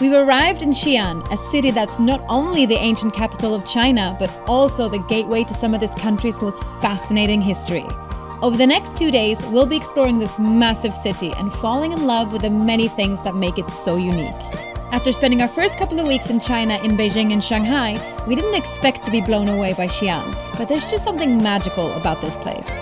We've arrived in Xi'an, a city that's not only the ancient capital of China, but also the gateway to some of this country's most fascinating history. Over the next 2 days, we'll be exploring this massive city and falling in love with the many things that make it so unique. After spending our first couple of weeks in China, in Beijing and Shanghai, we didn't expect to be blown away by Xi'an, but there's just something magical about this place.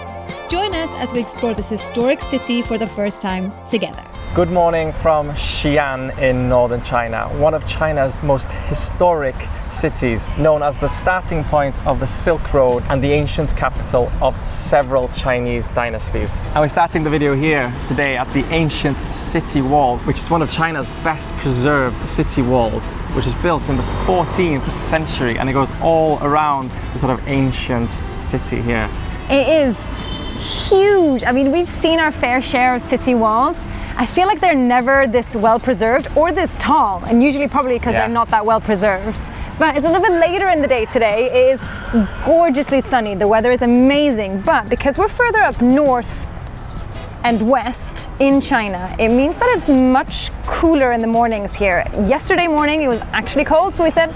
Join us as we explore this historic city for the first time together. Good morning from Xi'an in northern China, one of China's most historic cities, known as the starting point of the Silk Road and the ancient capital of several Chinese dynasties. And we're starting the video here today at the ancient city wall, which is one of China's best preserved city walls, which was built in the 14th century, and it goes all around the sort of ancient city here. It is huge. I mean, we've seen our fair share of city walls. I feel like they're never this well preserved or this tall, and usually probably because they're not that well preserved. But it's a little bit later in the day today. It is gorgeously sunny. The weather is amazing, but because we're further up north and west in China, it means that it's much cooler in the mornings here. Yesterday morning it was actually cold, so we said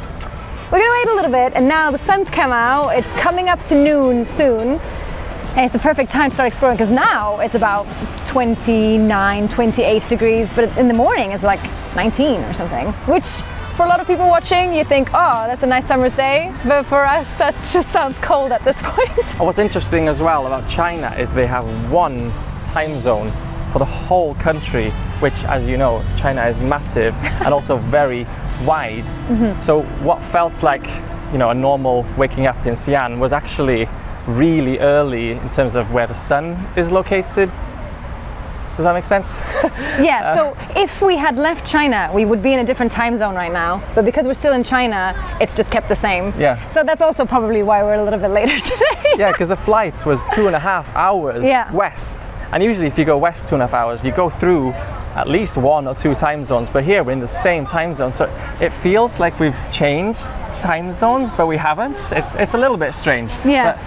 we're gonna wait a little bit, and now the sun's come out. It's coming up to noon soon. And it's the perfect time to start exploring, because now it's about 29, 28 degrees, but in the morning it's like 19 or something, which for a lot of people watching, you think, oh, that's a nice summer's day, but for us, that just sounds cold at this point. What's interesting as well about China is they have one time zone for the whole country, which, as you know, China is massive and also very wide. So what felt like, you know, a normal waking up in Xi'an was actually really early in terms of where the sun is located. Does that make sense? Yeah, so if we had left China, we would be in a different time zone right now. But because we're still in China, it's just kept the same. Yeah. So that's also probably why we're a little bit later today. Yeah, because the flight was 2.5 hours west. And usually if you go west 2.5 hours, you go through at least 1 or 2 time zones. But here we're in the same time zone. So it feels like we've changed time zones, but we haven't. It's a little bit strange. Yeah. But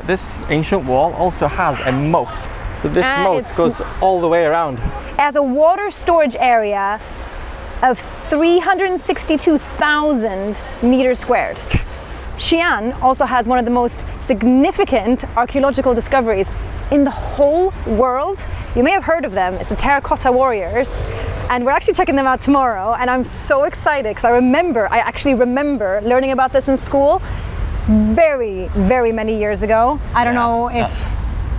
this ancient wall also has a moat. So this moat goes all the way around. As a water storage area of 362,000 meters squared. Xi'an also has one of the most significant archaeological discoveries in the whole world. You may have heard of them. It's the terracotta warriors. And we're actually checking them out tomorrow. And I'm so excited because I actually remember learning about this in school very, very many years ago. I don't know if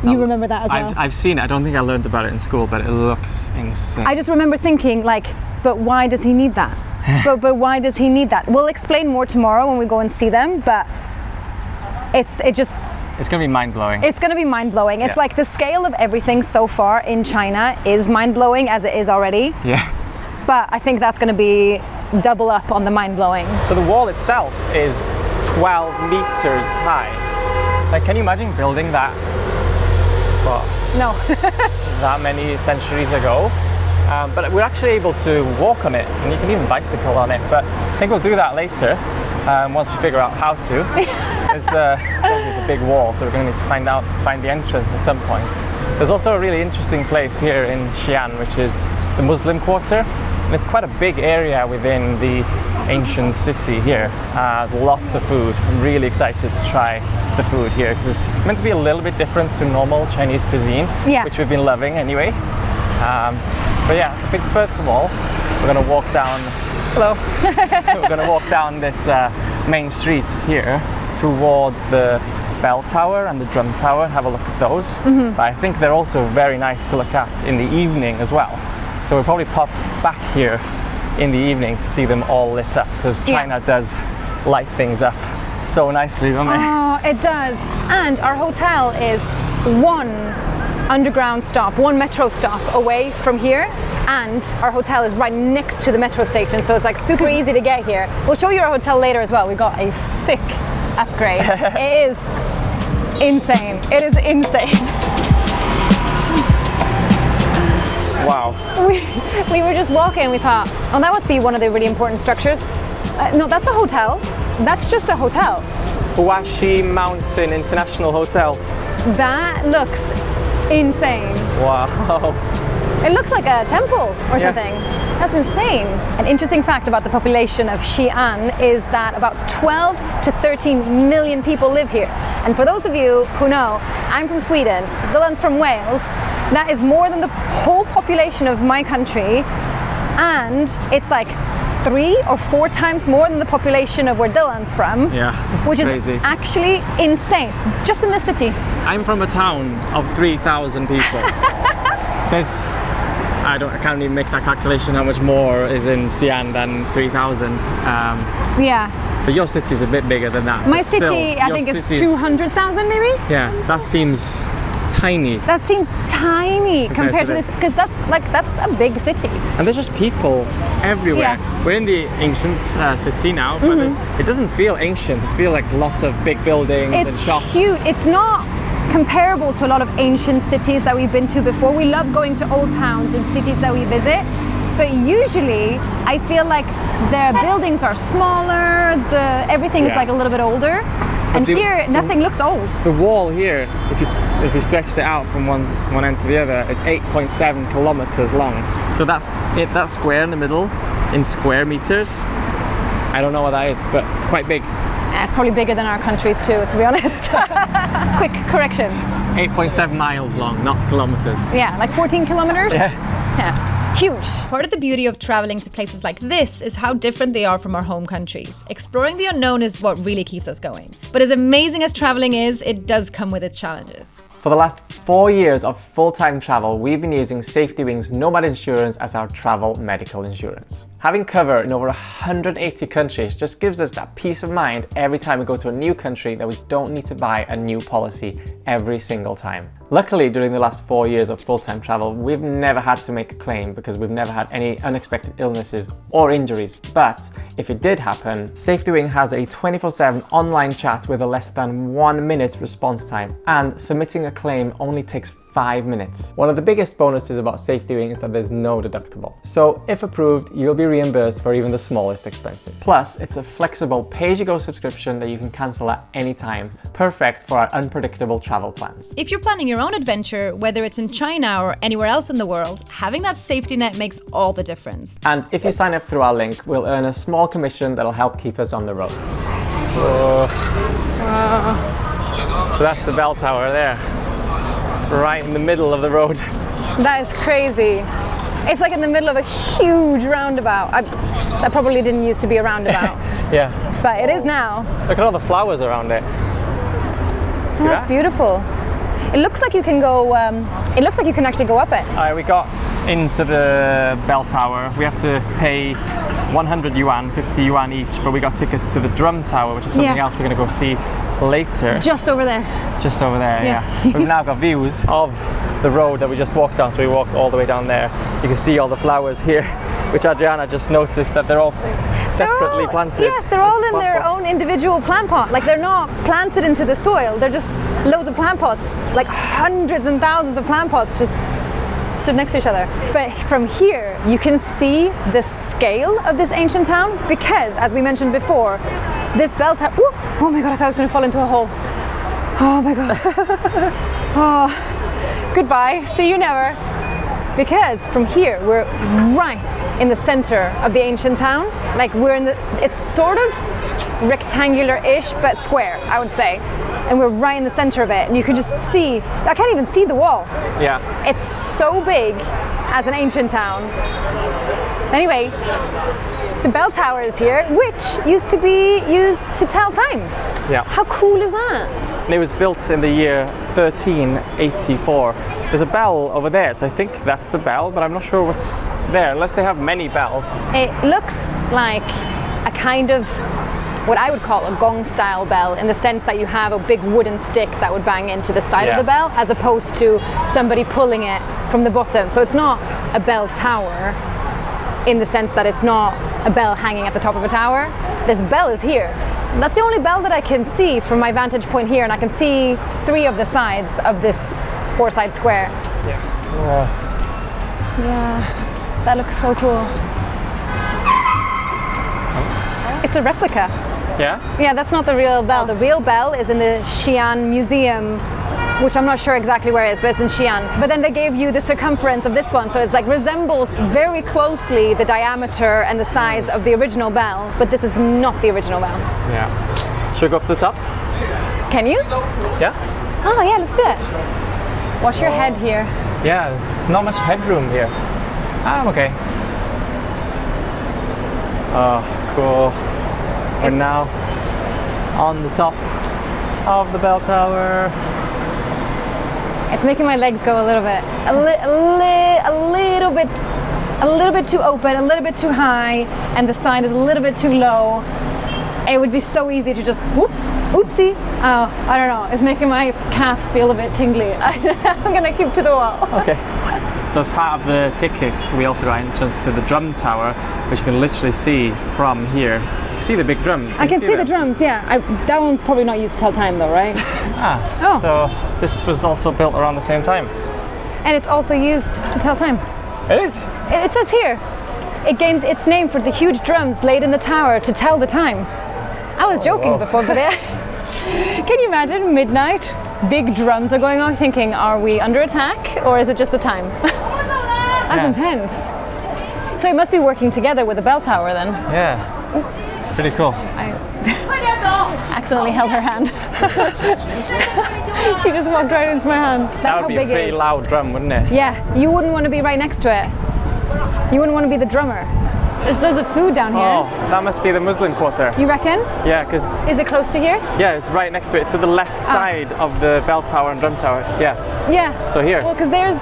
you remember that as well. I've seen it. I don't think I learned about it in school, but it looks insane. I just remember thinking, like, but why does he need that? but why does he need that? We'll explain more tomorrow when we go and see them, but it's going to be mind-blowing. It's going to be mind-blowing. It's like the scale of everything so far in China is mind-blowing as it is already. Yeah. But I think that's going to be double up on the mind-blowing. So the wall itself is 12 meters high. Like, can you imagine building that? Well, no. that many centuries ago? But we're actually able to walk on it, and you can even bicycle on it. But I think we'll do that later once we figure out how to. It's a big wall, so we're going to need to find the entrance at some point. There's also a really interesting place here in Xi'an, which is the Muslim quarter. And it's quite a big area within the ancient city here. Lots of food. I'm really excited to try the food here because it's meant to be a little bit different to normal Chinese cuisine, which we've been loving anyway. But yeah, I think first of all, we're going to walk down. Hello. We're going to walk down this main street here towards the bell tower and the drum tower and have a look at those. But I think they're also very nice to look at in the evening as well. So we'll probably pop back here in the evening to see them all lit up, because China does light things up so nicely, don't they? Oh, it does. And our hotel is one underground stop, one metro stop away from here. And our hotel is right next to the metro station, so it's like super easy to get here. We'll show you our hotel later as well. We got a sick upgrade. It is insane. It is insane. Wow. We were just walking, we thought, oh, that must be one of the really important structures. No, that's a hotel. That's just a hotel. Huashi Mountain International Hotel. That looks insane. Wow. It looks like a temple or something. That's insane. An interesting fact about the population of Xi'an is that about 12 to 13 million people live here. And for those of you who know, I'm from Sweden, Dylan's from Wales. That is more than the whole population of my country, and it's like 3 or 4 times more than the population of where Dylan's from. Yeah, which crazy. Is actually insane, just in this city. I'm from a town of 3,000 people. I can't even make that calculation how much more is in Xi'an than 3,000. Yeah. But your city's a bit bigger than that. My but still, city, I think it's 200,000 maybe? Yeah, that seems tiny. That seems tiny compared to this, because that's a big city. And there's just people everywhere. Yeah. We're in the ancient city now, but it doesn't feel ancient. It feels like lots of big buildings and shops. It's huge. It's not comparable to a lot of ancient cities that we've been to before. We love going to old towns and cities that we visit, but usually I feel like the buildings are smaller, everything is like a little bit older. And here, nothing looks old. The wall here, if you stretched it out from one end to the other, it's 8.7 kilometers long. So that's it. That square in the middle, in square meters. I don't know what that is, but quite big. It's probably bigger than our countries too, to be honest. Quick correction. 8.7 miles long, not kilometers. Yeah, like 14 kilometers. Yeah. Huge. Part of the beauty of traveling to places like this is how different they are from our home countries. Exploring the unknown is what really keeps us going. But as amazing as traveling is, it does come with its challenges. For the last 4 years of full-time travel, we've been using Safety Wing's Nomad Insurance as our travel medical insurance. Having cover in over 180 countries just gives us that peace of mind every time we go to a new country that we don't need to buy a new policy every single time. Luckily, during the last 4 years of full-time travel, we've never had to make a claim because we've never had any unexpected illnesses or injuries. But if it did happen, Safety Wing has a 24/7 online chat with a less than 1 minute response time, and submitting a claim only takes 5 minutes. One of the biggest bonuses about Safety Wing is that there's no deductible. So if approved, you'll be reimbursed for even the smallest expenses. Plus, it's a flexible pay-as-you-go subscription that you can cancel at any time, perfect for our unpredictable travel plans. If you're planning your own adventure, whether it's in China or anywhere else in the world, having that safety net makes all the difference. And if you sign up through our link, we'll earn a small commission that'll help keep us on the road. So that's the bell tower there, right in the middle of the road. That is crazy. It's like in the middle of a huge roundabout. That probably didn't used to be a roundabout. Yeah. But it is now. Look at all the flowers around it. See That's that? beautiful. It looks like you can go, it looks like you can actually go up it. We got into the bell tower. We had to pay 100 yuan, 50 yuan each, but we got tickets to the drum tower, which is something else we're going to go see later. Just over there. Just over there, yeah. We've now got views of the road that we just walked down, so we walked all the way down there. You can see all the flowers here, which Adriana just noticed that they're all separately planted. Yeah, they're all in their pots. own individual plant pot. Like, they're not planted into the soil, they're just loads of plant pots, like hundreds and thousands of plant pots just stood next to each other. But from here, you can see the scale of this ancient town, because, as we mentioned before, this bell tower, oh my god, I thought I was going to fall into a hole. Oh my god. Oh, goodbye, see you never. Because from here, we're right in the center of the ancient town. Like, we're in it's sort of rectangular-ish, but square, I would say. And we're right in the center of it, and you can just see, I can't even see the wall. Yeah. It's so big as an ancient town. Anyway, the bell tower is here, which used to be used to tell time. Yeah. How cool is that? And it was built in the year 1384. There's a bell over there, so I think that's the bell, but I'm not sure what's there, unless they have many bells. It looks like a kind of what I would call a gong style bell, in the sense that you have a big wooden stick that would bang into the side of the bell, as opposed to somebody pulling it from the bottom. So it's not a bell tower in the sense that it's not a bell hanging at the top of a tower. This bell is here. That's the only bell that I can see from my vantage point here, and I can see 3 of the sides of this 4-side square. Yeah, that looks so cool. It's a replica. Yeah? Yeah, that's not the real bell. The real bell is in the Xi'an Museum which I'm not sure exactly where it is, but it's in Xi'an. But then they gave you the circumference of this one, so it's like resembles very closely the diameter and the size of the original bell, but this is not the original bell. Yeah. Should we go up to the top? Can you? Yeah? Oh yeah, let's do it. Watch your head here. Yeah, there's not much headroom here. I'm okay. Oh, cool. We're now on the top of the bell tower. It's making my legs go a little bit, a little bit too open, a little bit too high, and the sign is a little bit too low. It would be so easy to just whoop, oopsie. Oh, I don't know. It's making my calves feel a bit tingly. I'm gonna keep to the wall. Okay. So as part of the tickets, we also got entrance to the drum tower, which you can literally see from here. You can see the big drums. I can see the drums, yeah. That one's probably not used to tell time though, right? Oh. So this was also built around the same time. And it's also used to tell time. It is? It says here, it gained its name for the huge drums laid in the tower to tell the time. I was joking before, but can you imagine midnight, big drums are going on, thinking, are we under attack or is it just the time? That's intense. So it must be working together with the bell tower then. Yeah, pretty cool. I accidentally held her hand. She just walked right into my hand. That's That would how be big a pretty it is. loud drum, wouldn't it? Yeah, you wouldn't want to be right next to it. You wouldn't want to be the drummer. There's loads of food down here. Oh, that must be the Muslim quarter. You reckon? Yeah, because... Is it close to here? Yeah, it's right next to it, to the left side of the bell tower and drum tower. Yeah. Yeah. So here. Well, because there's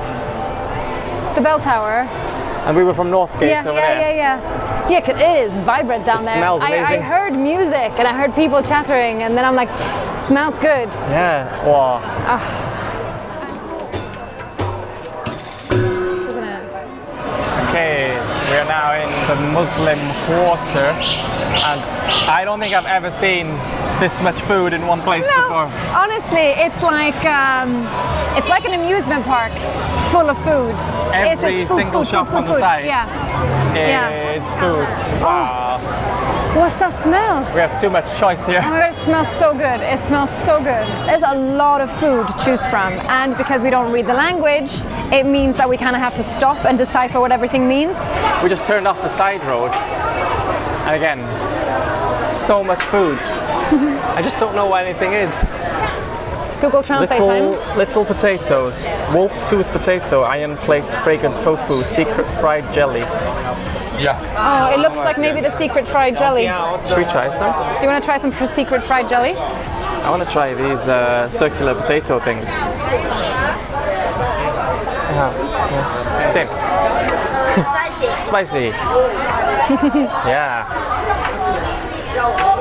the bell tower. And we were from Northgate over there. Yeah, because it is vibrant down there. Smells amazing. I heard music and I heard people chattering, and then I'm like, smells good. Yeah. Wow. Isn't it? Okay, we are now in the Muslim quarter, and I don't think I've ever seen this much food in one place before. Honestly, it's like an amusement park full of food. It's Every just food, single food, shop food, on the food. side. Yeah. It's food. Wow. What's that smell? We have too much choice here. Oh my god, it smells so good. It smells so good. There's a lot of food to choose from, and because we don't read the language, it means that we kind of have to stop and decipher what everything means. We just turned off the side road, and again, so much food. I just don't know what anything is. Google Translate time. Little potatoes, wolf tooth potato, iron plate, fragrant tofu, secret fried jelly. Yeah. Oh, it looks like maybe the secret fried jelly. Should we try some? Do you want to try some for secret fried jelly? I want to try these circular potato things. Same. Spicy. Yeah.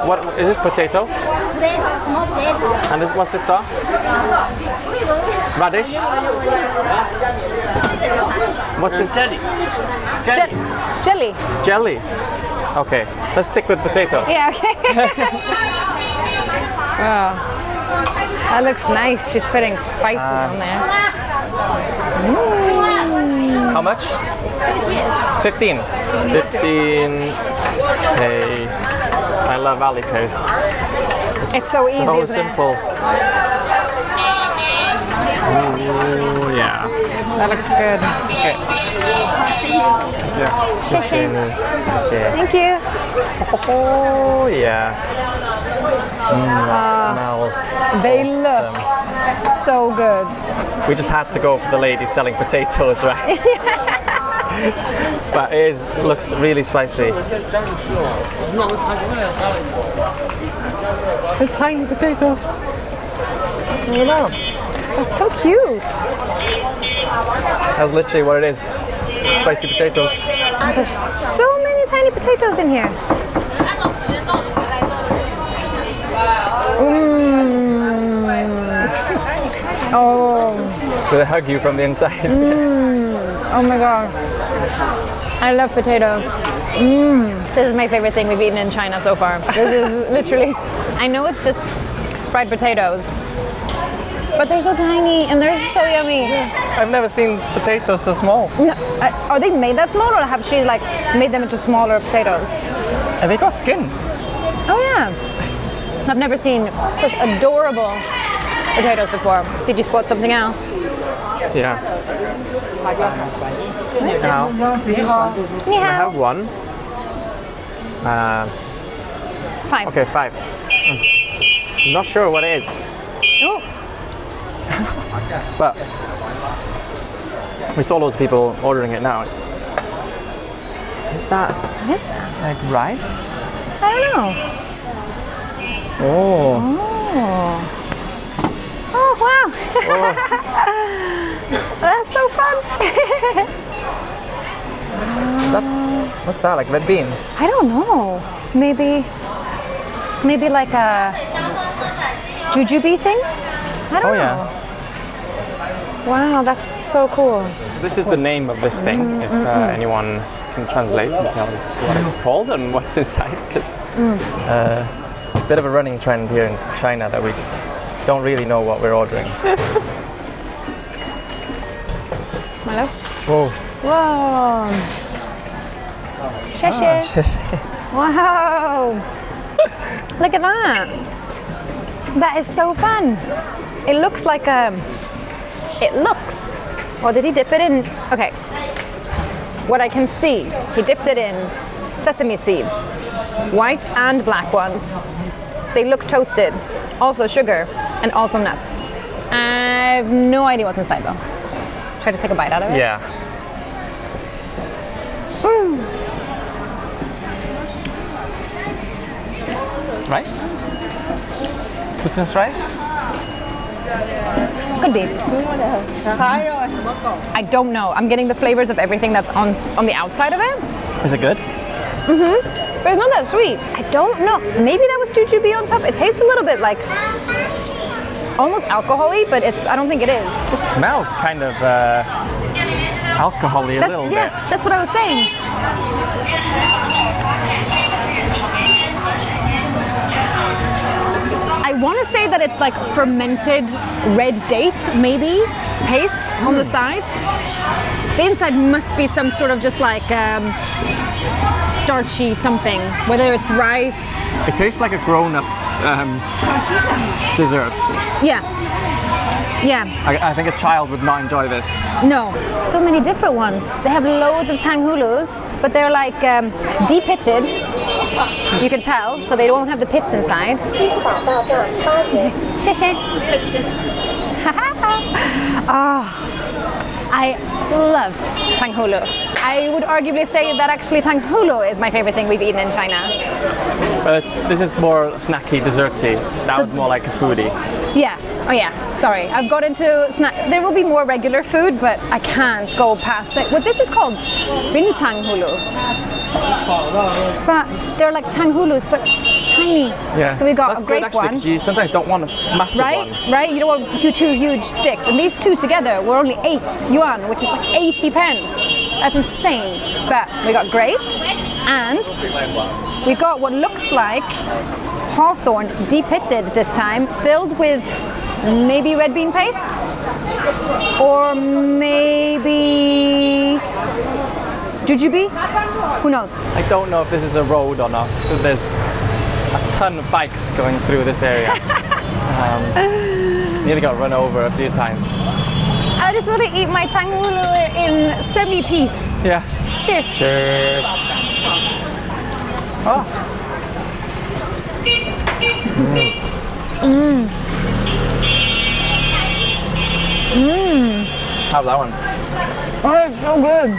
What is this potato? Potato, small potato. And this, what's this sauce? Radish. What's this? Jelly. Jelly. Okay, let's stick with potato. Yeah, okay. Wow. That looks nice. She's putting spices on there. How much? 15. 15. Hey, I love Alipay. It's so easy, So isn't simple. Ooh, yeah. That looks good. Okay. Yeah. Thank you. Oh yeah. Smells. They awesome. look so good. We just had to go for the lady selling potatoes, right? But it looks really spicy. The tiny potatoes. Look at that. That's so cute. That's literally what it is. Spicy potatoes. Oh, there's so many tiny potatoes in here. Oh. Do they hug you from the inside? Oh my god. I love potatoes. This is my favorite thing we've eaten in China so far. This is literally, I know it's just fried potatoes, but they're so tiny and they're so yummy. I've never seen potatoes so small. No, are they made that small, or have she like made them into smaller potatoes? And they got skin. Oh yeah. I've never seen such adorable potatoes before. Did you spot something else? Yeah. Now, I have one. 5. Okay, 5. I'm not sure what it is, Oh, but we saw loads of people ordering it now. Is that what is that? like rice? I don't know. Oh. Oh, wow. Oh. That's so fun. Is that, what's that, like red bean? I don't know. Maybe like a jujube thing? I don't know. Yeah. Wow, that's so cool. This is the name of this thing, if anyone can translate and tell us what it's called and what's inside, because a bit of a running trend here in China that we don't really know what we're ordering. Hello? Whoa. Whoa. Sheshe. Wow. Look at that. That is so fun. It looks like or did he dip it in? Okay. What I can see, he dipped it in sesame seeds, white and black ones. They look toasted, also sugar, and also nuts. I have no idea what's inside though. Try to take a bite out of it. Yeah. Rice? Glutinous rice? Could be. I don't know. I'm getting the flavors of everything that's on the outside of it. Is it good? But it's not that sweet. I don't know. Maybe that was jujube on top. It tastes a little bit like almost alcohol-y, but I don't think it is. It smells kind of alcohol-y a little bit. That's what I was saying. I want to say that it's like fermented red date, maybe, paste on the side. The inside must be some sort of just like starchy something, whether it's rice. It tastes like a grown-up dessert. Yeah. Yeah. I think a child would not enjoy this. No. So many different ones. They have loads of tanghulus, but they're like de-pitted. You can tell, so they don't have the pits inside. I love tanghulu. I would arguably say that actually tanghulu is my favorite thing we've eaten in China. But this is more snacky, desserty. That was more like a foodie. Yeah. Oh yeah. Sorry. I've got into snack. There will be more regular food, but I can't go past it. What this is called bin tanghulu. But they're like tanghulus, but tiny. Yeah. So we got That's a grape good, actually, one. 'cause you sometimes don't want a massive one. Right? You don't want two huge sticks. And these two together were only 8 yuan, which is like 80 pence. That's insane. But we got grape, and we got what looks like hawthorn, de-pitted this time, filled with maybe red bean paste, or maybe jujube. Who knows? I don't know if this is a road or not, because there's a ton of bikes going through this area. Nearly got run over a few times. I just want to eat my tanghulu in semi-piece. Yeah. Cheers. Cheers. Oh. How's that one? Oh, it's so good.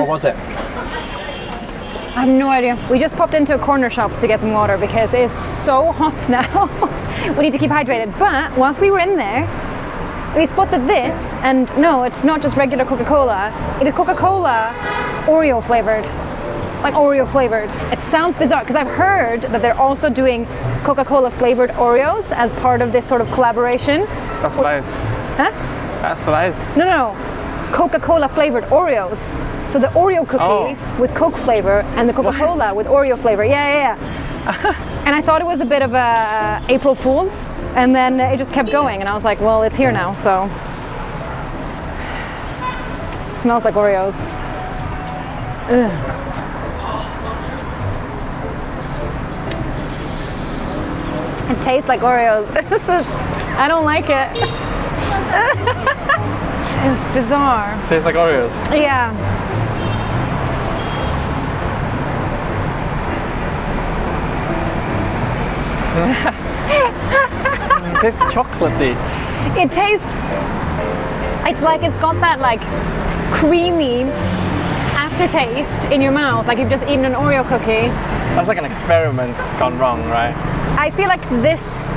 What was it? I have no idea. We just popped into a corner shop to get some water because it is so hot now. We need to keep hydrated. But whilst we were in there, we spotted this, and no, it's not just regular Coca-Cola. It is Coca-Cola Oreo flavored. Like Oreo flavored. It sounds bizarre because I've heard that they're also doing Coca-Cola flavored Oreos as part of this sort of collaboration. That's what it is. Huh? That's what it is. No. Coca-Cola flavored Oreos. So the Oreo cookie with Coke flavor and the Coca-Cola with Oreo flavor. Yeah. And I thought it was a bit of a April Fool's, and then it just kept going, and I was like, well, it's here now, so. It smells like Oreos. Ugh. It tastes like Oreos. I don't like it. It's bizarre. Tastes like Oreos. Yeah. It tastes chocolatey. It tastes. It's like it's got that like creamy aftertaste in your mouth, like you've just eaten an Oreo cookie. That's like an experiment gone wrong, right? I feel like this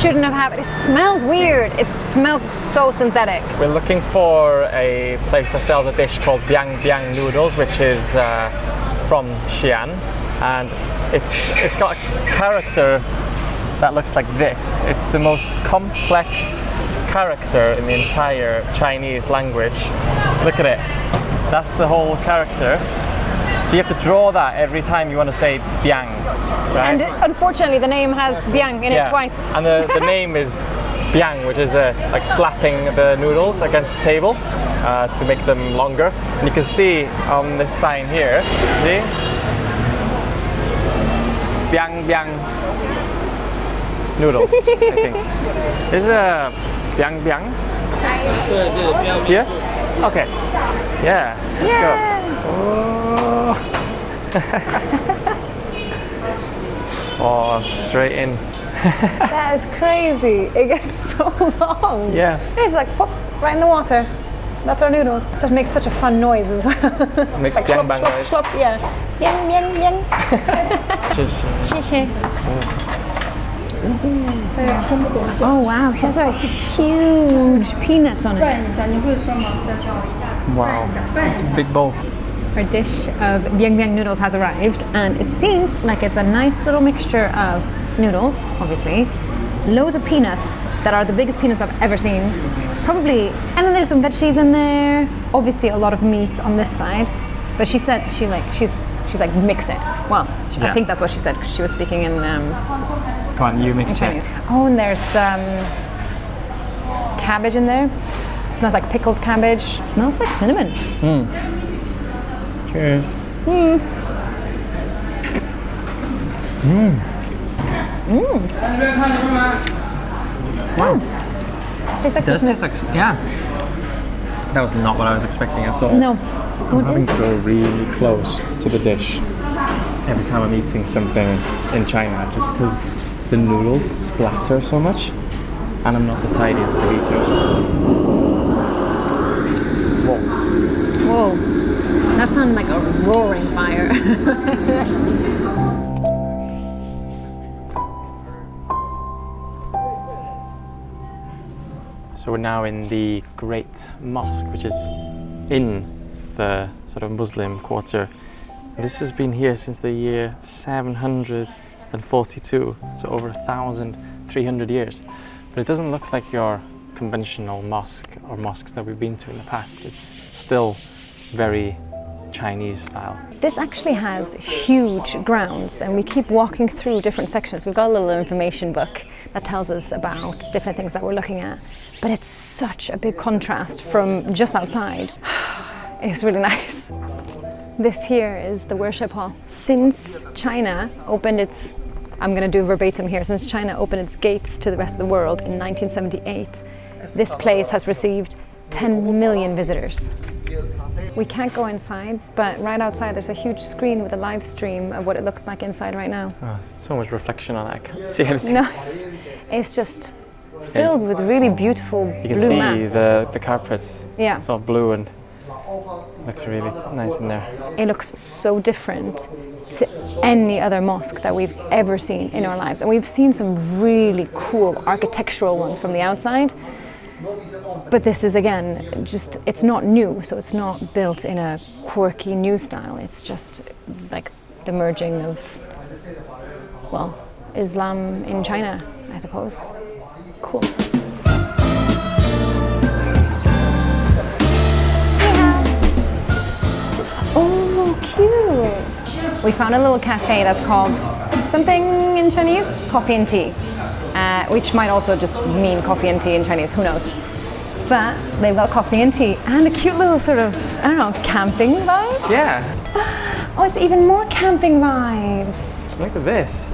shouldn't have happened. It smells weird. It smells so synthetic. We're looking for a place that sells a dish called biang biang noodles, which is from Xi'An, and it's got a character that looks like this. It's the most complex character in the entire Chinese language. Look at it. That's the whole character. So you have to draw that every time you want to say biang, right? And unfortunately, the name has biang in it twice. And the name is biang, which is like slapping the noodles against the table to make them longer. And you can see on this sign here, see? Biang biang noodles, I think. Is it biang biang? Here? Okay. Yeah, let's go. Oh. Oh, straight in. That is crazy. It gets so long. Yeah. It's like pop right in the water. That's our noodles. It makes such a fun noise as well. It makes like biang bang noise. Slop, yeah. Yang yang yang. Oh wow, here's our huge peanuts on it. Wow, it's a big bowl. Our dish of biang biang noodles has arrived, and it seems like it's a nice little mixture of noodles, obviously, loads of peanuts that are the biggest peanuts I've ever seen, probably, and then there's some veggies in there, obviously a lot of meat on this side, but she said she's like mix it. Well, I think that's what she said because she was speaking in Come on, you mix Chinese. it. Oh, and there's cabbage in there. It smells like pickled cabbage. It smells like cinnamon. Cheers. Wow. Tastes like Does Christmas. taste like, yeah. That was not what I was expecting at all. No. I'm having to go really close to the dish every time I'm eating something in China, just because the noodles splatter so much, and I'm not the tidiest of eaters. Whoa. Whoa. That sounded like a roaring fire. So we're now in the Great Mosque, which is in the sort of Muslim quarter. This has been here since the year 742, so over 1,300 years. But it doesn't look like your conventional mosque or mosques that we've been to in the past. It's still very Chinese style. This actually has huge grounds, and we keep walking through different sections. We've got a little information book that tells us about different things that we're looking at, but it's such a big contrast from just outside. It's really nice. This here is the worship hall. Since China opened its, I'm going to do verbatim here, since China opened its gates to the rest of the world in 1978, this place has received 10 million visitors. We can't go inside, but right outside there's a huge screen with a live stream of what it looks like inside right now. Oh, so much reflection on it, I can't see anything. No, it's just filled with really beautiful You can blue see mats. the carpets. Yeah. It's all blue and looks really nice in there. It looks so different to any other mosque that we've ever seen in our lives. And we've seen some really cool architectural ones from the outside. But this is, again, just, it's not new, so it's not built in a quirky new style. It's just like the merging of, well, Islam in China, I suppose. Cool. Oh, cute. We found a little cafe that's called something in Chinese, coffee and tea. Which might also just mean coffee and tea in Chinese, who knows. But they've got coffee and tea and a cute little sort of, I don't know, camping vibe? Yeah. Oh, it's even more camping vibes. Look at this.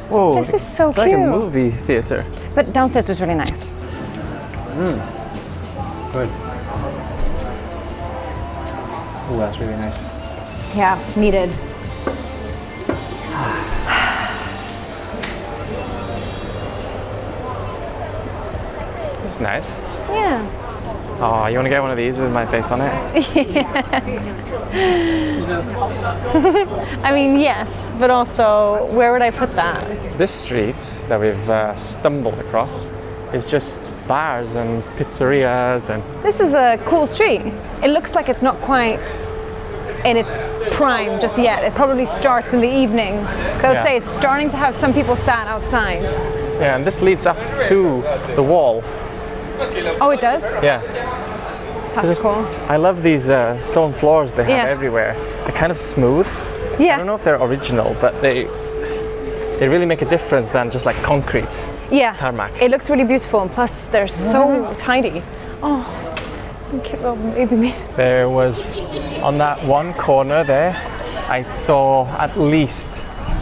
Whoa, This is so it's like a cute. movie theater. But downstairs was really nice. Good. Oh, that's really nice. Yeah, needed. It's nice. Yeah. Oh, you want to get one of these with my face on it? I mean, yes, but also, where would I put that? This street that we've stumbled across is just bars and pizzerias and This is a cool street. It looks like it's not quite in its prime just yet. It probably starts in the evening. So I would Yeah. say it's starting to have some people sat outside. yeah, and this leads up to the wall. Oh, it does? Yeah. That's cool. I love these stone floors they have Yeah. everywhere. They're kind of smooth. I Yeah. don't know if they're original, but they really make a difference than just like concrete. Yeah. Tarmac. It looks really beautiful, and plus they're so tidy. Oh, cute little baby me. There was, on that one corner there, I saw at least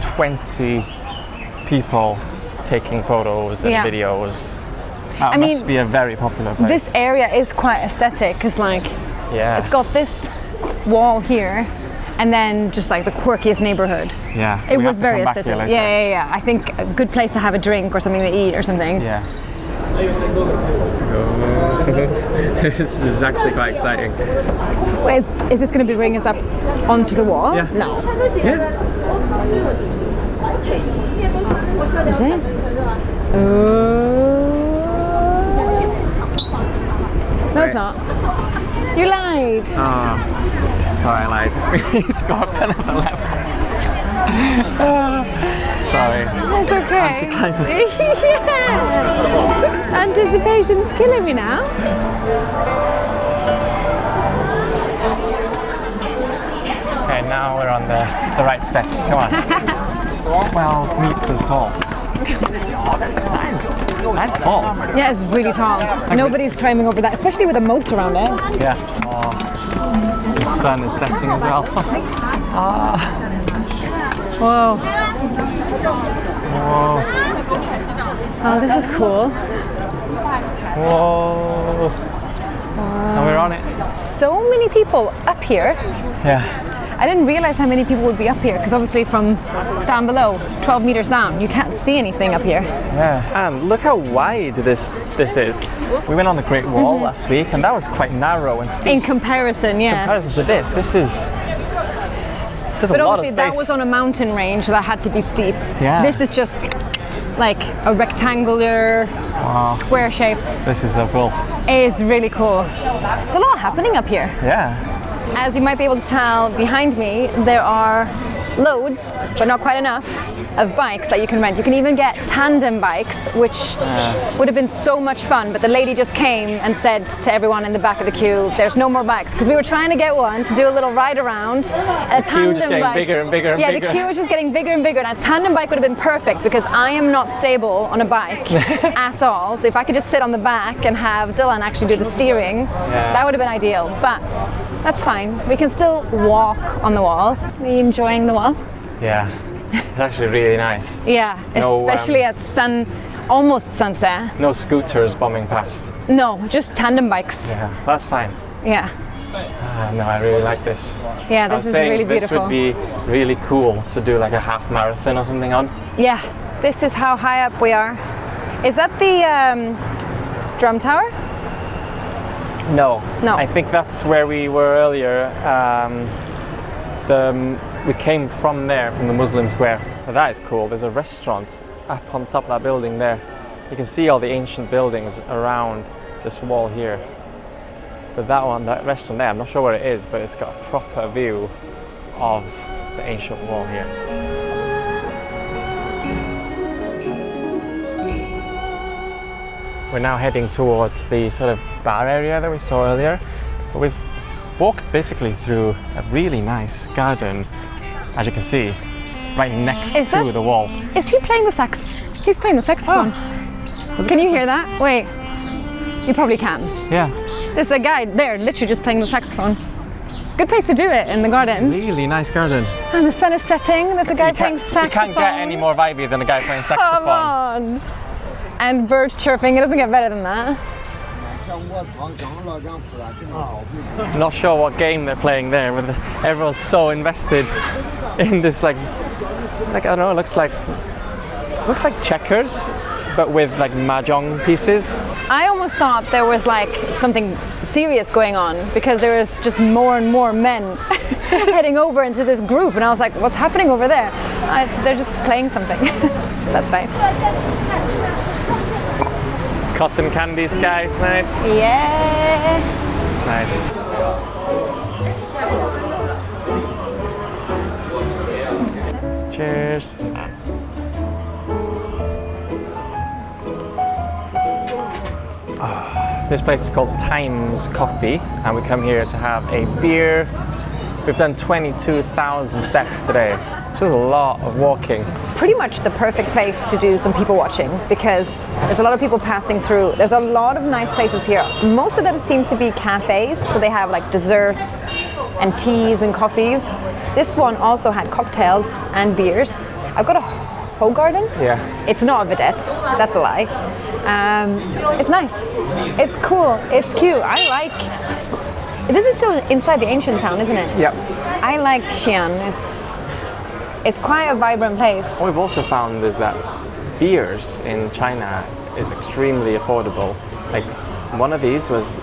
20 people taking photos and Yeah. videos. That I must mean, be a very popular place. This area is quite aesthetic because, like, yeah. it's got this wall here, and then just like the quirkiest neighborhood. Yeah. It we have was to very come back here aesthetic. later. Yeah. I think a good place to have a drink or something to eat or something. Yeah. This is actually quite exciting. Wait, is this going to be bringing us up onto the wall? Yeah. No. Yeah. Is it? No, it's not. You lied. Oh, sorry, I lied. We need to go up another level. Sorry. That's okay. Anticlimax. Yes. Anticipation's killing me now. Okay, now we're on the right steps. Come on. 12 meters tall. That's tall. Yeah, it's really tall. Nobody's climbing over that, especially with a moat around it. Yeah. Oh, the sun is setting as well. Whoa. Whoa. Oh, this is cool. Whoa. And we're on it. So many people up here. Yeah. I didn't realize how many people would be up here because obviously from down below, 12 meters down, you can't see anything up here. Yeah. And look how wide this is. We went on the Great Wall last week and that was quite narrow and steep. In comparison, yeah. In comparison to this is there's But a lot of obviously space. that was on a mountain range that had to be steep. Yeah. This is just like a rectangular square shape. This is a cool. It is really cool. There's a lot happening up here. Yeah. As you might be able to tell behind me, there are loads, but not quite enough, of bikes that you can rent. You can even get tandem bikes, which would have been so much fun, but the lady just came and said to everyone in the back of the queue, there's no more bikes, because we were trying to get one to do a little ride around. A queue just getting bigger and bigger and yeah, bigger. the queue was just getting bigger and bigger, and a tandem bike would have been perfect because I am not stable on a bike at all. So if I could just sit on the back and have Dylan actually do the steering, that would have been ideal. But that's fine. We can still walk on the wall. Are you enjoying the wall? Yeah. It's actually really nice. Yeah, No, especially at almost sunset. No scooters bombing past. No, just tandem bikes. Yeah, that's fine. Yeah, No, I really like this. yeah, I was this is saying really this beautiful. would be really cool to do like a half marathon or something on. Yeah, this is how high up we are. Is that the drum tower? No. No. I think that's where we were earlier. We came from there, from the Muslim Square. But that is cool. There's a restaurant up on top of that building there. You can see all the ancient buildings around this wall here. But that restaurant there, I'm not sure where it is, but it's got a proper view of the ancient wall here. We're now heading towards the sort of bar area that we saw earlier. But we've walked basically through a really nice garden, as you can see, right next to the wall. Is he playing the sax? He's playing the saxophone. Can you hear that? Wait, you probably can. Yeah. There's a guy there literally just playing the saxophone. Good place to do it in the garden. Really nice garden. And the sun is setting. There's a guy playing saxophone. You can't get any more vibey than a guy playing saxophone. Come on. And birds chirping. It doesn't get better than that. I'm not sure what game they're playing there, but everyone's so invested in this like I don't know, it looks like checkers, but with like mahjong pieces. I almost thought there was like something serious going on because there was just more and more men heading over into this group, and I was like, what's happening over there? They're just playing something. That's nice. Cotton candy sky tonight. Yeah. It's nice. Cheers. This place is called Times Coffee, and we come here to have a beer. We've done 22,000 steps today, which is a lot of walking. Pretty much the perfect place to do some people watching because there's a lot of people passing through. There's a lot of nice places here. Most of them seem to be cafes, so they have like desserts and teas and coffees. This one also had cocktails and beers. I've got a Hogarden? Yeah. It's not a vedette, that's a lie. It's nice, it's cool, it's cute. I like, this is still inside the ancient town, isn't it? Yep. I like Xi'An, it's quite a vibrant place. What we've also found is that beers in China is extremely affordable. Like one of these was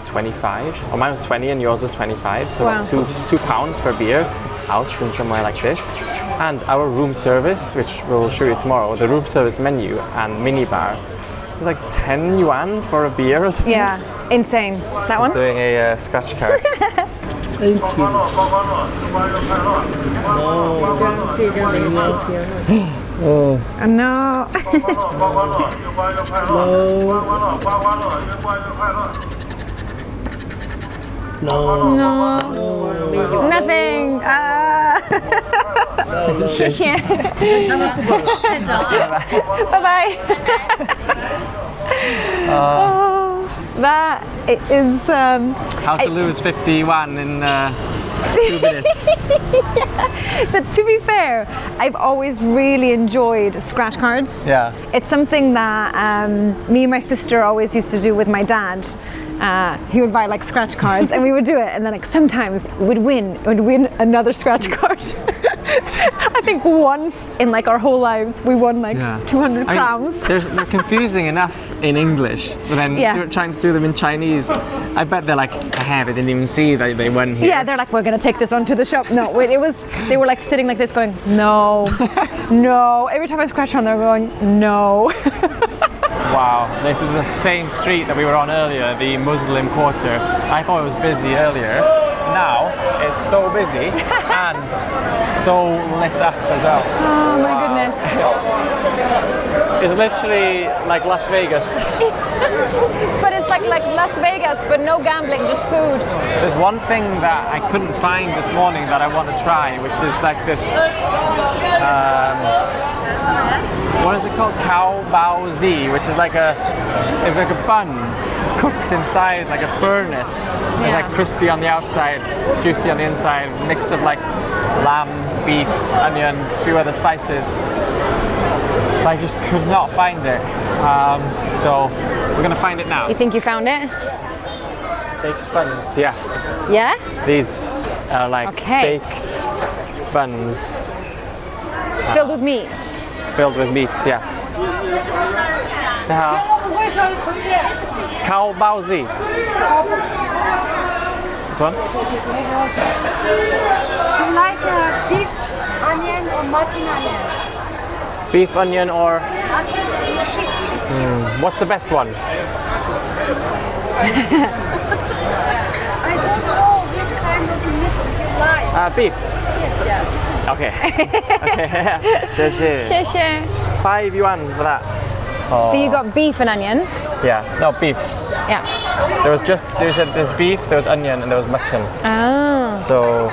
25, or mine was 20 and yours was 25, so wow. about two pounds for beer out in somewhere like this. And our room service, which we'll show you tomorrow, the room service menu and minibar is like 10 yuan for a beer or something. Yeah, insane. That one? Doing a scratch card. Oh no. No. Nothing. Bye bye. That is How to lose 51 in 2 minutes. But to be fair, I've always really enjoyed scratch cards. Yeah. It's something that me and my sister always used to do with my dad. He would buy like scratch cards and we would do it, and then like sometimes we'd win another scratch card. I think once in like our whole lives we won like 200 crowns. They're confusing enough in English, but then trying to do them in Chinese, I bet they're like, they didn't even see that they won here. Yeah, they're like, we're gonna take this one to the shop. No, wait, they were like sitting like this going, no, no. Every time I scratch one, they're going, no. Wow, this is the same street that we were on earlier, the Muslim quarter. I thought it was busy earlier. Now it's so busy and so lit up as well. Oh my goodness. It's literally like Las Vegas. But it's like Las Vegas, but no gambling, just food. There's one thing that I couldn't find this morning that I want to try, which is like this, what is it called? Cow bao zi, which is like a bun cooked inside like a furnace. It's like crispy on the outside, juicy on the inside, mix of like lamb, beef, onions, a few other spices. I just could not find it. So we're gonna find it now. You think you found it? Baked buns. Yeah. Yeah? These are like baked buns. Filled with meat. Filled with meat, yeah. Cow bao zi. This one? You like beef, onion, or mutton onion? Beef, onion, or Sheep. what's the best one? I don't know which kind of meat you like. Beef. Yeah, this is Okay. Okay. 5 yuan for that. Oh. So you got beef and onion? Yeah. No, beef. Yeah. There's beef, there was onion, and there was mutton. Ah. So,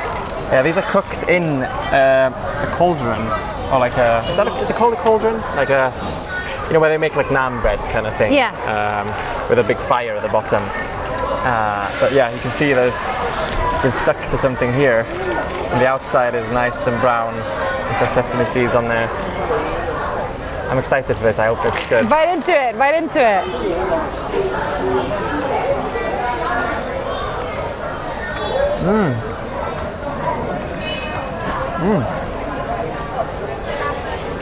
yeah, these are cooked in a cauldron, or like is it called a cauldron? Like where they make like naan breads kind of thing. Yeah. With a big fire at the bottom. But yeah, you can see there's been stuck to something here. And the outside is nice and brown. It's got sesame seeds on there. I'm excited for this. I hope it's good. Bite into it. Bite into it.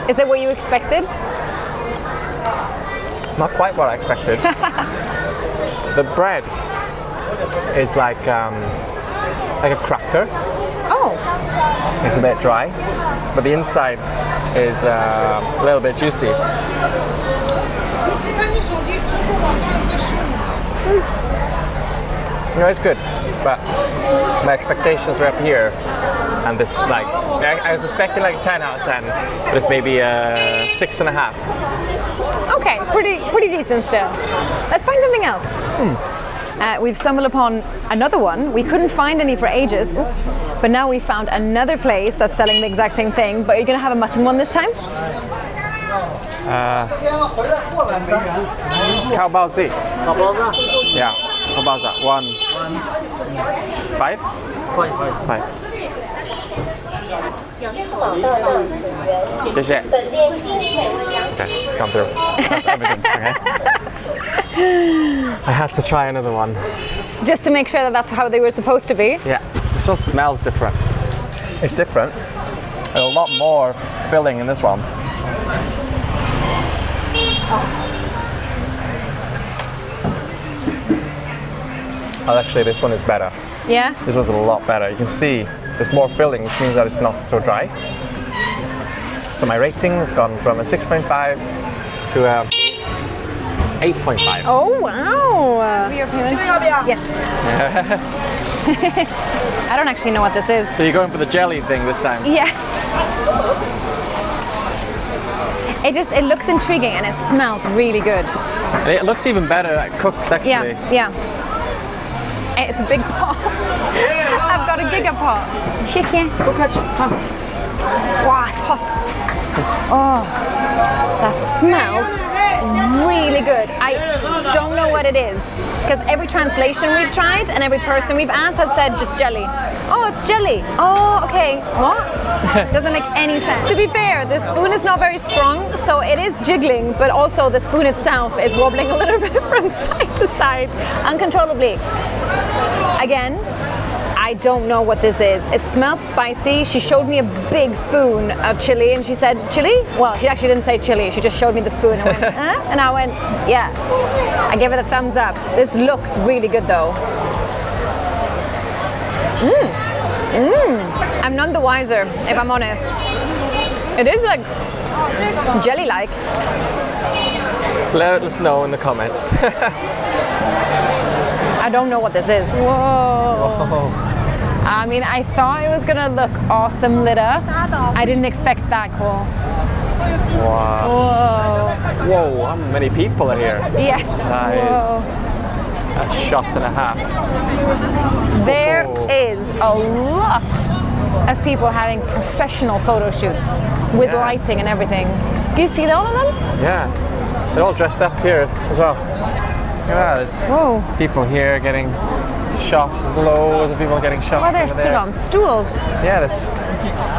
Is that what you expected? Not quite what I expected. The bread is like a cracker. Oh, It's a bit dry, but the inside is a little bit juicy. You know, it's good, but my expectations were up here, and this like I was expecting like 10 out of 10, but it's maybe a 6.5. okay, pretty decent still. Let's find something else. We've stumbled upon another one. We couldn't find any for ages, but now we found another place that's selling the exact same thing. But you're gonna have a mutton one this time? How about Z? Yeah, how about that? 1, 5? 5. 谢谢. Okay, it's gone through. That's evidence, okay? I had to try another one. Just to make sure that that's how they were supposed to be. Yeah, this one smells different. It's different. There's a lot more filling in this one. Oh, actually, this one is better. Yeah. This was a lot better. You can see there's more filling, which means that it's not so dry. So my rating has gone from a 6.5 to a 8.5. Oh wow. Your opinion? Yes. I don't actually know what this is. So you're going for the jelly thing this time? Yeah. It looks intriguing and it smells really good. And it looks even better cooked, actually. Yeah. It's a big pot. I've got a giga pot. 谢谢. Wow, it's hot. Oh, that smells really good. I don't know what it is because every translation we've tried and every person we've asked has said just jelly. Oh, it's jelly. Oh, okay. What? Doesn't make any sense. To be fair, the spoon is not very strong, so it is jiggling, but also the spoon itself is wobbling a little bit from side to side uncontrollably. Again, I don't know what this is. It smells spicy. She showed me a big spoon of chili and she said, chili? Well, she actually didn't say chili. She just showed me the spoon and went, huh? And I went, yeah. I gave it a thumbs up. This looks really good though. I'm none the wiser, if I'm honest. It is like jelly-like. Let us know in the comments. I don't know what this is. Whoa. I mean, I thought it was gonna look awesome lit up. I didn't expect that cool. Wow. Whoa. Whoa, how many people are here? Yeah. That is a shot and a half. There is a lot of people having professional photo shoots with lighting and everything. Do you see all of them? Yeah. They're all dressed up here as well. Look at that. There's people here getting shots. There's loads of people getting shots. Oh, they're over stood there. on stools. Yeah, this.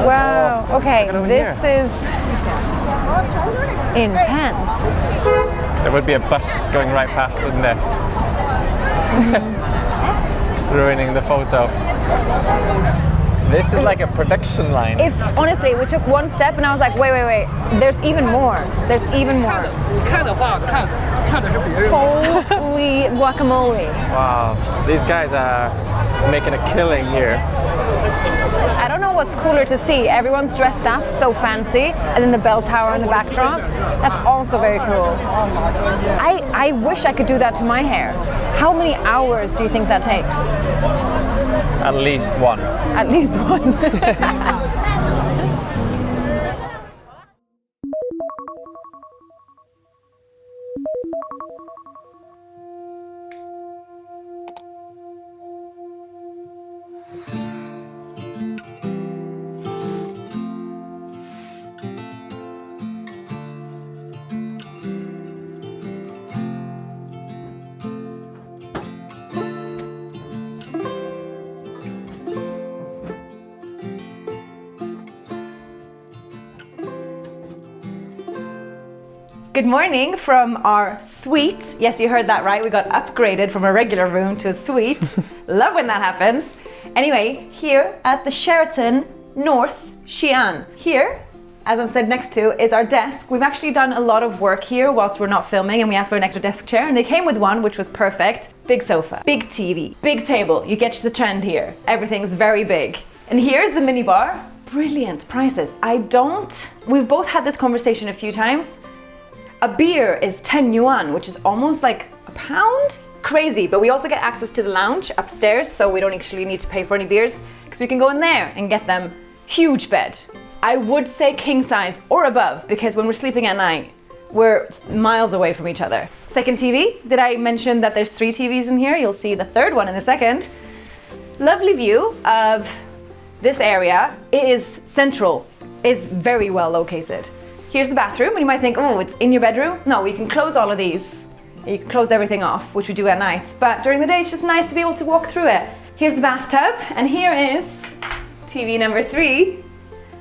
Wow. Okay, over this is intense. There would be a bus going right past, wouldn't there? Ruining the photo. This is like a production line. It's honestly, we took one step and I was like, wait. There's even more. There's even more. Holy guacamole. Wow, these guys are making a killing here. I don't know what's cooler to see. Everyone's dressed up, so fancy, and then the bell tower in the backdrop. That's also very cool. I wish I could do that to my hair. How many hours do you think that takes? At least one. At least one. Good morning from our suite. Yes, you heard that right. We got upgraded from a regular room to a suite. Love when that happens. Anyway, here at the Sheraton North Xi'An. Here, as I've said next to, is our desk. We've actually done a lot of work here whilst we're not filming, and we asked for an extra desk chair, and they came with one, which was perfect. Big sofa, big TV, big table. You get to the trend here. Everything's very big. And here's the mini bar. Brilliant prices. We've both had this conversation a few times. A beer is 10 yuan, which is almost like a pound. Crazy, but we also get access to the lounge upstairs, so we don't actually need to pay for any beers because we can go in there and get them. Huge bed. I would say king size or above, because when we're sleeping at night, we're miles away from each other. Second TV. Did I mention that there's 3 TVs in here? You'll see the third one in a second. Lovely view of this area. It is central. It's very well located. Here's the bathroom, and you might think, oh, it's in your bedroom. No, we can close all of these. You can close everything off, which we do at night. But during the day, it's just nice to be able to walk through it. Here's the bathtub, and here is TV number 3,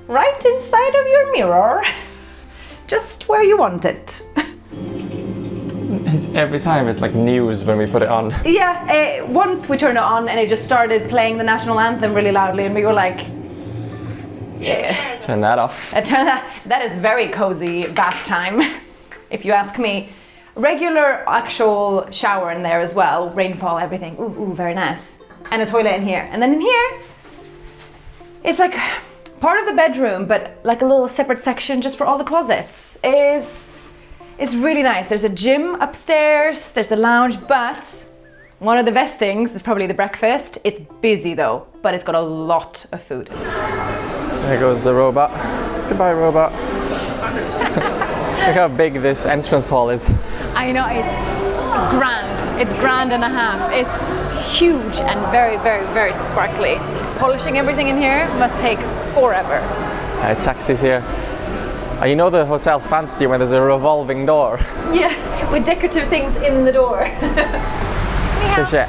right inside of your mirror. Just where you want it. Every time it's like news when we put it on. Yeah, once we turned it on and it just started playing the national anthem really loudly, and we were like, yeah. Turn that off. That is very cozy bath time, if you ask me. Regular actual shower in there as well. Rainfall, everything. Ooh, very nice. And a toilet in here. And then in here, it's like part of the bedroom, but like a little separate section just for all the closets. It's really nice. There's a gym upstairs, there's the lounge, but one of the best things is probably the breakfast. It's busy though, but it's got a lot of food. There goes the robot. Goodbye, robot. Look how big this entrance hall is. I know, it's grand. It's grand and a half. It's huge and very, very, very sparkly. Polishing everything in here must take forever. Taxis here. You know the hotel's fancy when there's a revolving door. Yeah, with decorative things in the door. 谢谢.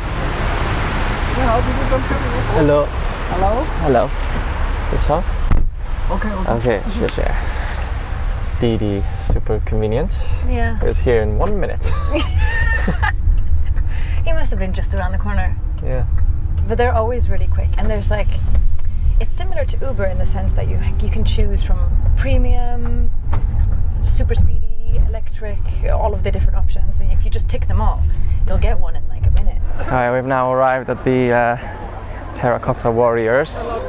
Hello. Hello. Hello. This one? Okay. Okay, 谢谢. Didi, super convenient. Yeah. It was here in 1 minute. He must have been just around the corner. Yeah. But they're always really quick, and there's like, it's similar to Uber in the sense that you can choose from premium, super speedy, electric, all of the different options, and if you just tick them all, you'll get one in like a minute. Alright, we've now arrived at the Terracotta Warriors.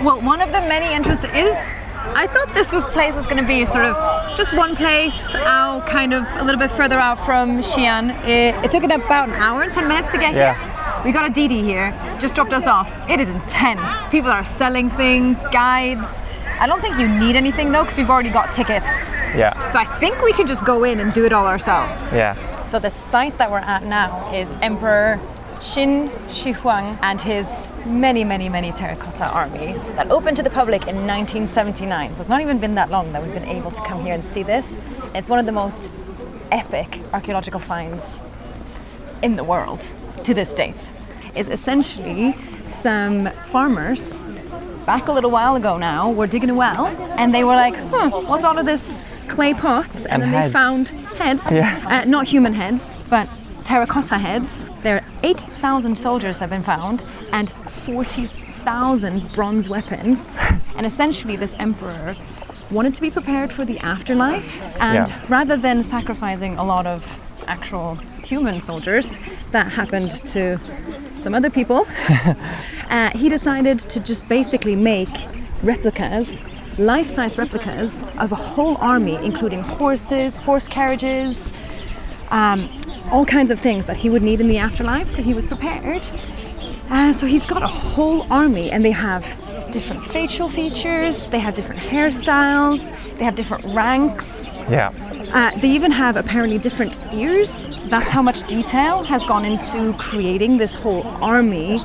Well, one of the many entrances is, I thought this place was going to be sort of just one place out, kind of a little bit further out from Xi'An. It took it about an hour and 10 minutes to get here. We got a Didi here, just dropped us off. It is intense. People are selling things, guides. I don't think you need anything though, because we've already got tickets. Yeah. So I think we can just go in and do it all ourselves. Yeah. So the site that we're at now is Emperor Xi'An and his many, many, many terracotta armies that opened to the public in 1979. So it's not even been that long that we've been able to come here and see this. It's one of the most epic archaeological finds in the world to this date. It's essentially some farmers back a little while ago now were digging a well, and they were like, what's all of this clay pots? And then heads. they found heads, not human heads, but terracotta heads. There are 8,000 soldiers that have been found and 40,000 bronze weapons. And essentially this emperor wanted to be prepared for the afterlife, and rather than sacrificing a lot of actual human soldiers that happened to some other people, he decided to just basically make replicas, life-size replicas of a whole army, including horses, horse carriages, all kinds of things that he would need in the afterlife, so he was prepared. So he's got a whole army, and they have different facial features, they have different hairstyles, they have different ranks. Yeah. They even have apparently different ears. That's how much detail has gone into creating this whole army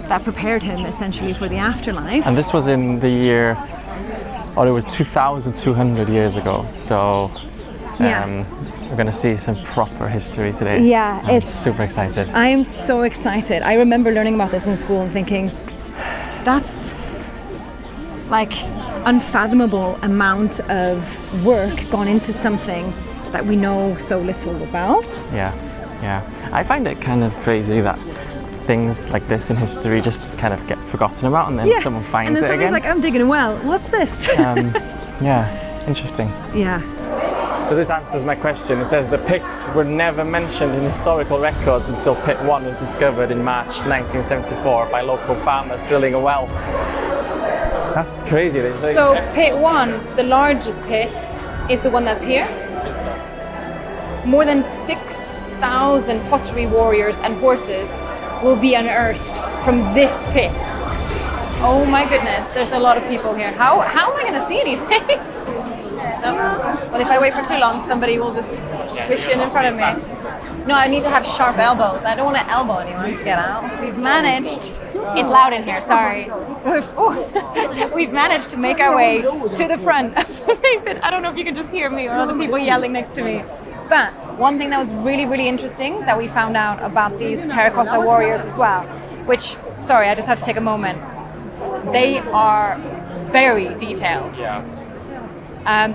that prepared him essentially for the afterlife. And this was in the year, it was 2,200 years ago. So we're going to see some proper history today. Yeah, I'm super excited. I am so excited. I remember learning about this in school and thinking, that's like unfathomable amount of work gone into something that we know so little about. Yeah. I find it kind of crazy that things like this in history just kind of get forgotten about, and then someone finds and then it somebody's again. like, I'm digging a well. What's this? Yeah, interesting. Yeah. So this answers my question. It says the pits were never mentioned in historical records until Pit 1 was discovered in March 1974 by local farmers drilling a well. That's crazy. So Pit 1, the largest pit, is the one that's here. More than 6,000 pottery warriors and horses will be unearthed from this pit. Oh my goodness, there's a lot of people here. How am I going to see anything? No. Well, if I wait for too long, somebody will just squish in front of me. No, I need to have sharp elbows. I don't want to elbow anyone to get out. We've managed. It's loud in here, sorry. We've managed to make our way to the front of the main pit. I don't know if you can just hear me or other people yelling next to me. But one thing that was really, really interesting that we found out about these terracotta warriors as well, which, sorry, I just had to take a moment. They are very detailed.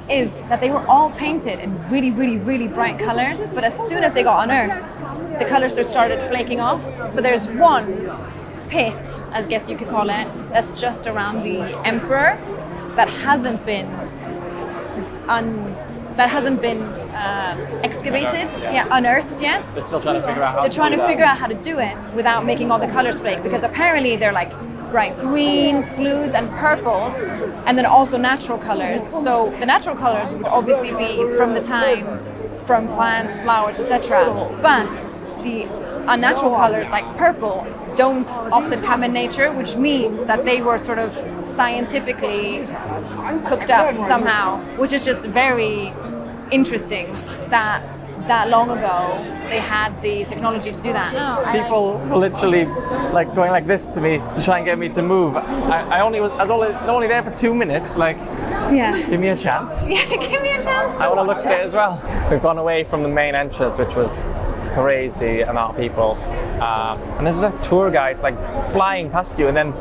Is that they were all painted in really, really, really bright colors, but as soon as they got unearthed, the colors just started flaking off. So there's one pit, I guess you could call it, that's just around the emperor that hasn't been excavated, unearthed yet. They're still trying to figure out how. They're trying to figure out how to do it without making all the colors flake, because apparently they're like bright greens, blues, and purples, and then also natural colors. So the natural colors would obviously be from the time, from plants, flowers, etc. But the unnatural colors like purple don't often come in nature, which means that they were sort of scientifically cooked up somehow, which is just very interesting that long ago they had the technology to do that. People were literally like going like this to me to try and get me to move. I was only there for 2 minutes. Like, give me a chance. Yeah, give me a chance. I want to look at it as well. We've gone away from the main entrance, which was crazy amount of people, and there's like tour guides like flying past you, and then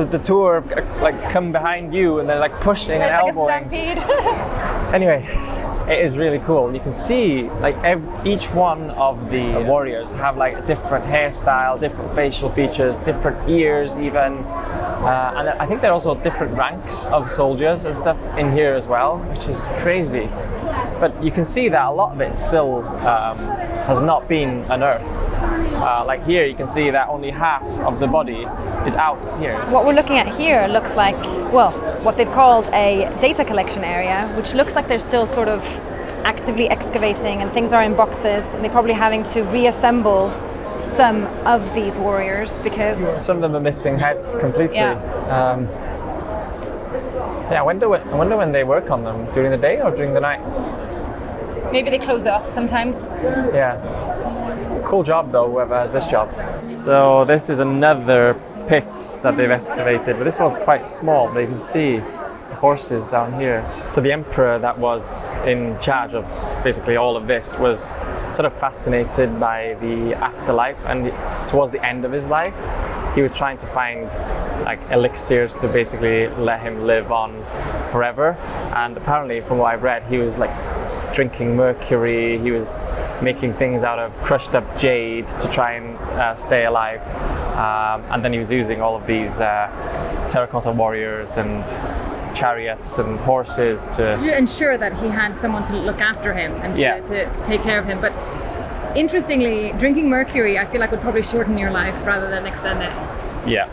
the tour like come behind you, and they're like pushing and elbowing. Like a stampede. Anyway. It is really cool. You can see like each one of the warriors have like a different hairstyle, different facial features, different ears even. And I think there are also different ranks of soldiers and stuff in here as well, which is crazy. But you can see that a lot of it still has not been unearthed. Like here, you can see that only half of the body is out here. What we're looking at here looks like, well, what they've called a data collection area, which looks like they're still sort of actively excavating, and things are in boxes, and they're probably having to reassemble some of these warriors because some of them are missing heads completely. I wonder when they work on them, during the day or during the night. Maybe they close off sometimes. Yeah. Cool job though, whoever has this job. So this is another pit that they've excavated, but this one's quite small. But you can see the horses down here. So the emperor that was in charge of basically all of this was sort of fascinated by the afterlife, and towards the end of his life, he was trying to find like elixirs to basically let him live on forever. And apparently, from what I've read, he was like drinking mercury, he was making things out of crushed up jade to try and stay alive. And then he was using all of these terracotta warriors and chariots and horses to ensure that he had someone to look after him and to take care of him. But interestingly, drinking mercury, I feel like would probably shorten your life rather than extend it. Yeah.